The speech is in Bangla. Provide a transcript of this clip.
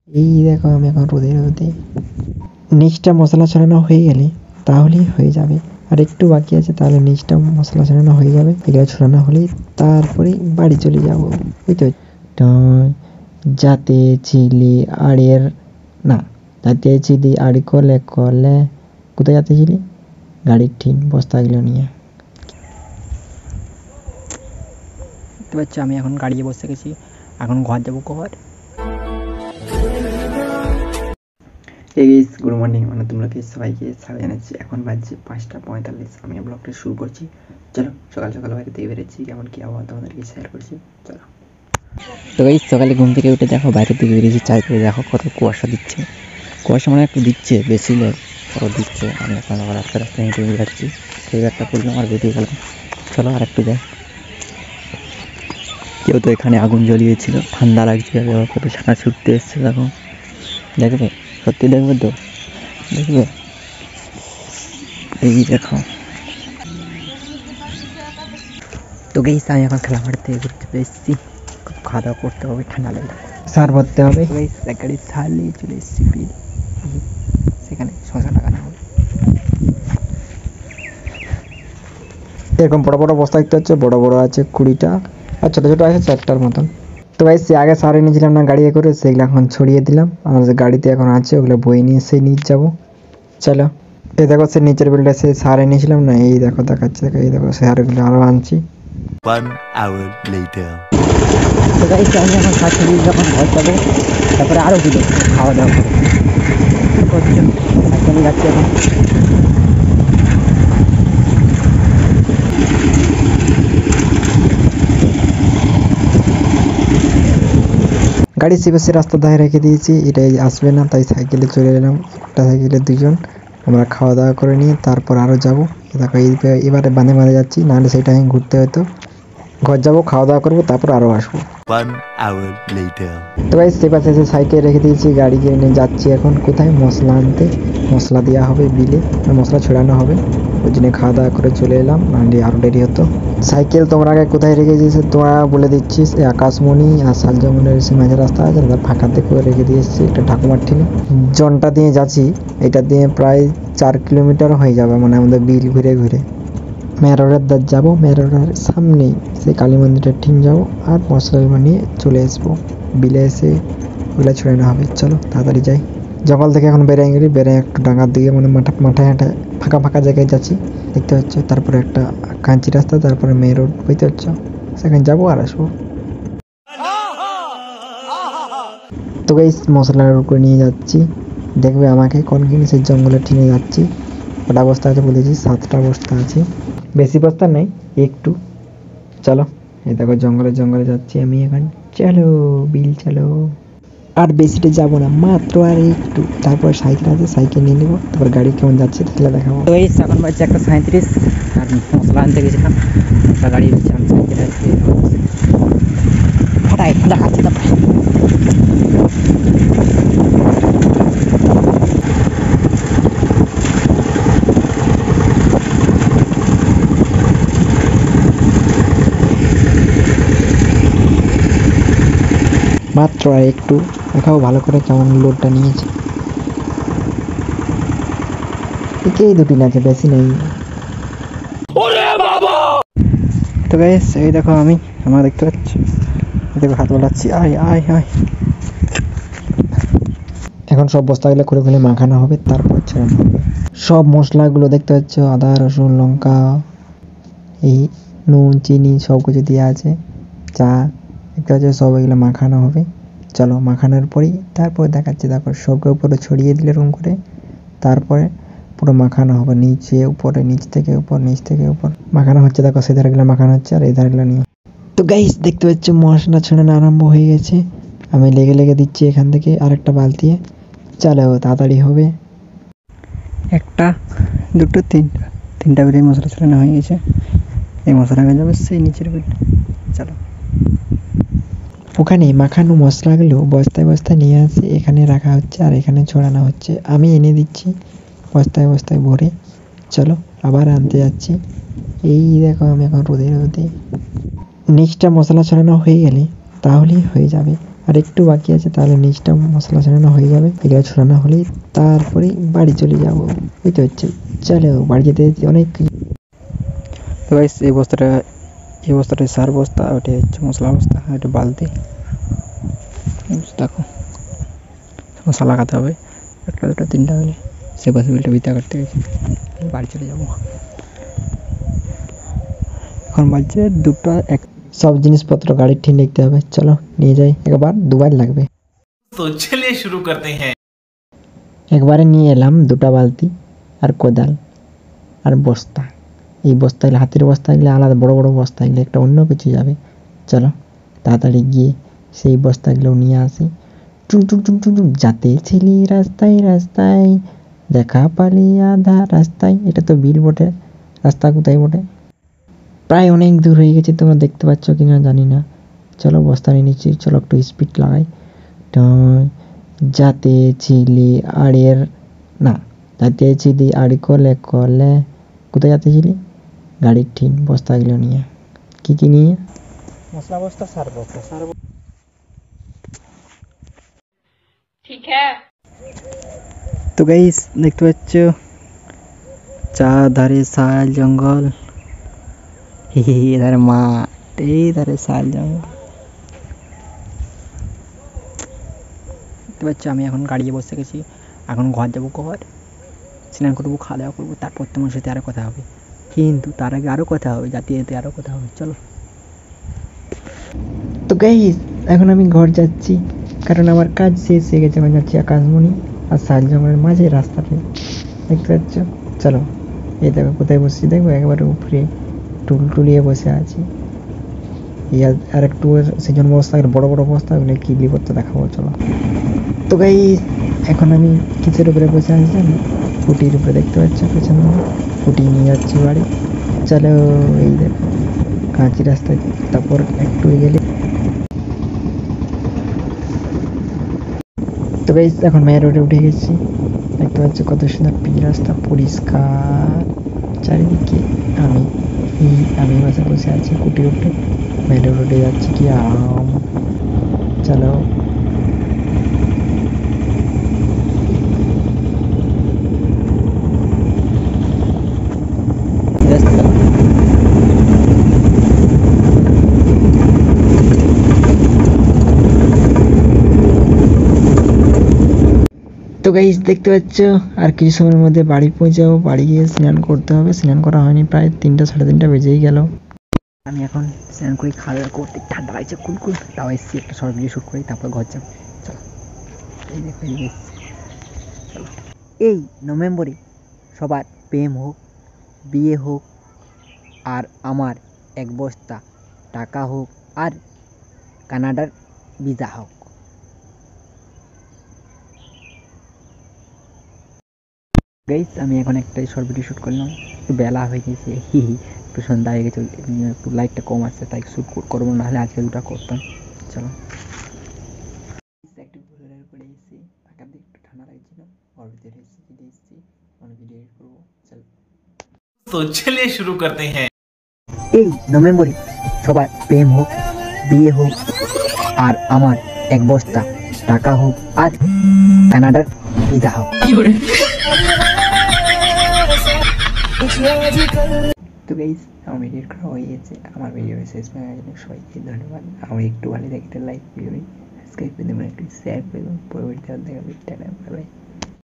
এই দেখো আমি এখন রোদে রোদে নিচটা মশলা ছড়ানো হয়ে গেলে তাহলেই হয়ে যাবে। আর একটু বাকি আছে, তাহলে নিচটা মশলা ছড়ানো হয়ে যাবে। এগুলো ছড়ানো হলেই তারপরে বাড়ি চলে যাব। ওই তো যাতে ছিলি আড়ের না যাতে ছিলি আড়ি করলে করলে কোথায় যাতে ছিলি? গাড়ির ঠিক বস্তাগুলো নিয়ে। দেখতে পাচ্ছ আমি এখন গাড়িতে বসে গেছি, এখন ঘর যাবো। ঘর গুড মর্নিং, মানে তোমরাকে সবাইকে সাড়ে জানাচ্ছি। এখন বাজছে 5:45। আমি ব্লগটা শুরু করছি। চলো সকাল সকাল বাইরে থেকে বেরোচ্ছি, কেমন কি আবহাওয়া তোমাদেরকে শেয়ার করছি। চলো। তো এই সকালে ঘুম থেকে উঠে দেখো বাইরের দিকে বেরিয়েছি, চারিদিকে দেখো কত কুয়াশা দিচ্ছে। কুয়াশা মানে একটু দিচ্ছে, বেশি নয়, কত দিচ্ছে। আমি এখন আবার রাস্তা রাস্তায় হেঁটে যাচ্ছি, সেই একটা করলাম আর বেরিয়ে গেলাম। চলো আর একটু যাই। কেউ তো এখানে আগুন জ্বলিয়েছিল, ঠান্ডা লাগছে, কত ছানা ছুটতে এসছে। দেখো, দেখবে, সত্যি দেখবে তো, দেখবে। এই দেখো। তো গাইস আমি এখন খেলা মাঠ থেকে ঘুরতে এসেছি, খাওয়া দাওয়া করতে হবে, ঠান্ডা লেগে সার ভরতে হবে। এক গাড়ি সার নিয়ে চলে এসেছি বিল, সেখানে 600 টাকা নেওয়া হবে। এরকম বড় বড় বস্তা দেখতে হচ্ছে, বড় বড় আছে 20টা, আর ছোটো ছোটো আছে 4টার মতন। তো ভাই সে আগে সার এনেছিলাম না গাড়িতে করে, সেগুলো এখন ছড়িয়ে দিলাম। আমার যে গাড়িতে এখন আছে ওগুলো বয়ে নিয়ে সেই নিচ যাবো। চলো। এই দেখো সে নিচের বিলটা সে সার এনেছিলাম না, এই দেখো দেখাচ্ছে, দেখো এই দেখো সারগুলো আরও আনছি। 1 hour later. তো গাইস আমি এখন সার ছড়িয়ে যখন ঘর যাবো, তারপরে আরও দিল খাওয়া দাওয়া করে আমি যাচ্ছি এখন। গাড়ি শিবাসে রাস্তা ধারে রেখে দিয়েছি, এটাই আসবে না, তাই সাইকেলে চলে এলাম। একটা সাইকেলে 2জন। আমরা খাওয়া দাওয়া করে নিয়ে তারপর আরও যাবো। দেখো এবারে বাঁধে বাঁধে যাচ্ছি, নাহলে সেই টাইম ঘুরতে হতো। ঘর যাবো, খাওয়া দাওয়া করবো, তারপর আরও আসবো। 1 hour later. তো ভাই সে পাশে এসে সাইকেল রেখে দিয়েছি, গাড়ি নিয়ে যাচ্ছি এখন কোথায়? মশলা আনতে। মশলা দেওয়া হবে বিলে, মশলা ছড়ানো হবে। ওই জন্য খাওয়া দাওয়া করে চলে এলাম, নাহলে আরও দেরি হতো। সাইকেল তোমরা আগে কোথায় রেখেছিস তোমরা বলে দিচ্ছিস। এই আকাশমণি আর শালজামনের সে মাঝে রাস্তা আছে, ফাঁকা থেকে রেখে দিয়ে এসেছি একটা ঠাকুমার ঠিনে। জনটা দিয়ে যাচ্ছি, এটা দিয়ে প্রায় 4 কিলোমিটার হয়ে যাবে, মানে আমাদের বিল ঘুরে ঘুরে। মেরোরের দ্বার যাবো, মেরোরের সামনেই সেই কালী মন্দিরের ঠিক যাবো, আর মশলা নিয়ে চলে আসবো। বিলে এসে ওগুলো ছড়ানো হবে। চলো তাড়াতাড়ি যাই। জঙ্গল থেকে এখন বেরিয়ে গেলি, বেরিয়ে একটু ডাঙার দিকে, মানে মাঠায় হাঁটায় ফাঁকা ফাঁকা জায়গায় যাচ্ছি, দেখতে পাচ্ছ। তারপরে একটা কাঁচি রাস্তা, তারপরে মেন রোড, বুঝতে পারছো, সেখানে যাবো আর আসবো। তো গাইস মশলার উপরে নিয়ে যাচ্ছি, দেখবে আমাকে কোন জিনিসের জঙ্গলে ঠেনে যাচ্ছি। কটা বস্তা আছে বলেছি? 7টা বস্তা আছে, বেশি বস্তা নেই, একটু। চলো, এই দেখো জঙ্গলে জঙ্গলে যাচ্ছি আমি এখন। চলো বিল চলো। আর বেশিটা যাবো না, মাত্র আর একটু, তারপর সাইকেল আছে, সাইকেল নিয়ে নেবো, তারপর গাড়ি কেমন যাচ্ছে তাহলে দেখাবো। তো এই এখন বাজছে 1:37, আর মশলা আনতে গেছিলাম, মশলা গাড়ি হচ্ছে, আমি সাইকেল আছে ফাটাই দেখাচ্ছি। তারপরে মাত্র আর একটু, দেখাও ভালো করে কেমন লোডটা নিয়েছে। এই দুটি আছে, বেশি নেই। তো গাইস এই দেখো আমার দেখতে পাচ্ছি, দেখো হাত বলাচ্ছি, আয় আয় আয়। এখন সব বস্তাগুলো খুলে খুলে মাখানো হবে, তারপর ছড়ানো হবে। সব মশলাগুলো দেখতে পাচ্ছ, আদা রসুন লঙ্কা, এই নুন চিনি সব কিছু দেওয়া আছে, চা দেখতে পাচ্ছ, সব এগুলো মাখানো হবে। চলো মাখানোর পরেই তারপর দেখাচ্ছি। দেখো সবকে উপরে ছড়িয়ে দিলে এরকম করে, তারপরে পুরো মাখানো হবে, নিচে উপরে, নিচ থেকে উপর, নিচ থেকে উপর মাখানো হচ্ছে। দেখো সেই ধারগুলো মাখানো হচ্ছে, আর এই ধারগুলো নিয়ে। তো গাইস দেখতে পাচ্ছ মশলা ছড়ানো আরম্ভ হয়ে গেছে, আমি লেগে লেগে দিচ্ছি এখান থেকে আরেকটা বালতি। চলো তাড়াতাড়ি হবে। 1টা 2টো 3টা বেরিয়ে মশলা ছড়ানো হয়ে গেছে। এই মশলা হয়ে যাবে সেই নিচের বিল। চলো, ওখানে মাখানো মশলাগুলো বস্তায় বস্তায় নিয়ে আসে, এখানে রাখা হচ্ছে, আর এখানে ছড়ানো হচ্ছে। আমি এনে দিচ্ছি বস্তায় বস্তায় ভরে। চলো আবার আনতে যাচ্ছি। এই দেখো আমি এখন রোদে রোদে। নিচটা মশলা ছড়ানো হয়ে গেলে তাহলেই হয়ে যাবে। আর একটু বাকি আছে, তাহলে নিচটা মশলা ছড়ানো হয়ে যাবে। এগুলো ছড়ানো হলেই তারপরে বাড়ি চলে যাব। এই তো হচ্ছে, চলো বাড়ি যেতে যেতে অনেক কিছু। তো গাইস এই বস্তাটা সার বস্তা, ওটা হচ্ছে মশলা বস্তা, ওটা বালতি। দেখো মশলা লাগাতে হবে, একটা দুটো তিনটা হলে সে পাশে বিলটা বিতা করতে গেছি। বাড়ি চলে যাবো, এখন বাজছে 2টা 1। সব জিনিসপত্র গাড়ির ঠিক লিখতে হবে, চলো নিয়ে যাই। একবার দুবার লাগবে, तो चलिए शुरू करते हैं। একবারে নিয়ে এলাম 2টা বালতি আর কোদাল আর বস্তা। এই বস্তাগুলো হাতের বস্তাগুলো আলাদা, বড় বড় বস্তাগুলো একটা অন্য কিছু যাবে। চলো তাড়াতাড়ি গিয়ে সেই বস্তাগুলো নিয়ে আসি। টুক টুক টুক টুক টুক, যাতে ছেলে রাস্তায় রাস্তায় দেখা পালি আধা রাস্তায়। এটা তো বিল বটে, রাস্তা কোথায় বটে? প্রায় অনেক দূর হয়ে গেছে, তোমরা দেখতে পাচ্ছ কিনা জানি না। চলো বস্তা নিয়ে নিচ্ছি, চলো একটু স্পিড লাগাই। যাতে ছিলি আড়ের না, যাতে ছিলি আড়ি কলে কলে। কোথায় যাতে ছিলি? গাড়ির ঠিক বস্তাগুলো নিয়ে। কি কি নিয়ে? মশলা বস্তা, সার বস্তা। ठीक है। তো গাইস দেখতে পাচ্ছ চারধারে শাল জঙ্গল, এধারে মাঠ, এই ধারে শাল জঙ্গল। দেখতে পাচ্ছ আমি এখন গাড়িতে বসে গেছি। এখন ঘর যাবো, ঘর স্নান করবো, খাওয়া দাওয়া করবো, তারপর তোমার সাথে আরো কথা হবে। কিন্তু তার আগে আরো কথা হবে, যাতে যেতে আরো কথা হবে। চলো। তো গাইস এখন আমি ঘর যাচ্ছি, কারণ আমার কাজ শেষ হয়ে গেছে। আমি যাচ্ছি আকাশমণি আর শাল জঙ্গলের মাঝে রাস্তাতে, দেখতে পাচ্ছ। চলো এই দেখো কোথায় বসছি, দেখো একেবারে উপরে টুলটুলিয়ে বসে আছি। আর একটু সেজন বস্তা, বড় বড় বস্তা, ওগুলো কি বিপত্ত দেখাবো। চলো। তো গাইস এখন আমি কিসের উপরে বসে আছি জানো? ফুটির উপরে, দেখতে পাচ্ছ পেছনে ফুটি নিয়ে যাচ্ছি বাড়ি। চলো এই দেখো কাঁচি রাস্তায়, তারপর একটু গেলে। তো গাইস এখন মেয়ের রোডে উঠে গেছি, দেখতে পাচ্ছ কত সুন্দর পিচ রাস্তা, পরিষ্কার চারিদিকে। আমি বাসে বসে আছি কুটির উপরে, মেয়ের রোডে যাচ্ছি কি আরাম। চলো। তো গাইস দেখতে পাচ্ছ আর কিছু সময়ের মধ্যে বাড়ি পৌঁছে যাবো। বাড়ি গিয়ে স্নান করতে হবে, স্নান করা হয়নি, প্রায় 3টা সাড়ে 3টা বেজেই গেল। আমি এখন স্নান করে খাওয়া দাওয়া করতে, ঠান্ডা লাগছে কুলকুল, তাও এসছি একটা শর্ট ভিডিও শ্যুট করি, তারপর ঘর যাবো। চলো এই দেখো চলো। এই নভেম্বরে সবার প্রেম হোক, বিয়ে হোক, আর আমার 1 বস্তা টাকা হোক, আর কানাডার ভিসা হোক। গাইস আমি এখন একটাই শর্ট ভিডিও শ্যুট করলাম, একটু বেলা হয়ে গেছে, একটু সন্ধ্যা হয়ে গেছে, একটু লাইটটা কম আসছে, তাই শ্যুট করবো, নাহলে আজকে 2টা করতাম। চলো। একটু ঘুরে করে এসে ফাঁকার দিকে একটু ঠান্ডা লাগছিল, ওর ভিতরে এসে এসেছি, অনেক ভিডিও এডিট করবো। চলো। तो चलिए शुरू करते हैं। এই নভেম্বরে সবার প্রেম হোক, বিয়ে হোক, আর আমার 1 বস্তা টাকা হোক, আর কানাডার ভিসা হোক। তো গাইস আমার ভিডিও করা হয়ে গেছে, আমার ভিডিও শেষ হয়ে গেছে। সবাইকে ধন্যবাদ। আমার একটু ভালো লাগে লাইক ভিডিও সাবস্ক্রাইব করে দেবেন, একটু শেয়ার করে দেবেন। পরবর্তী দেখা হবে।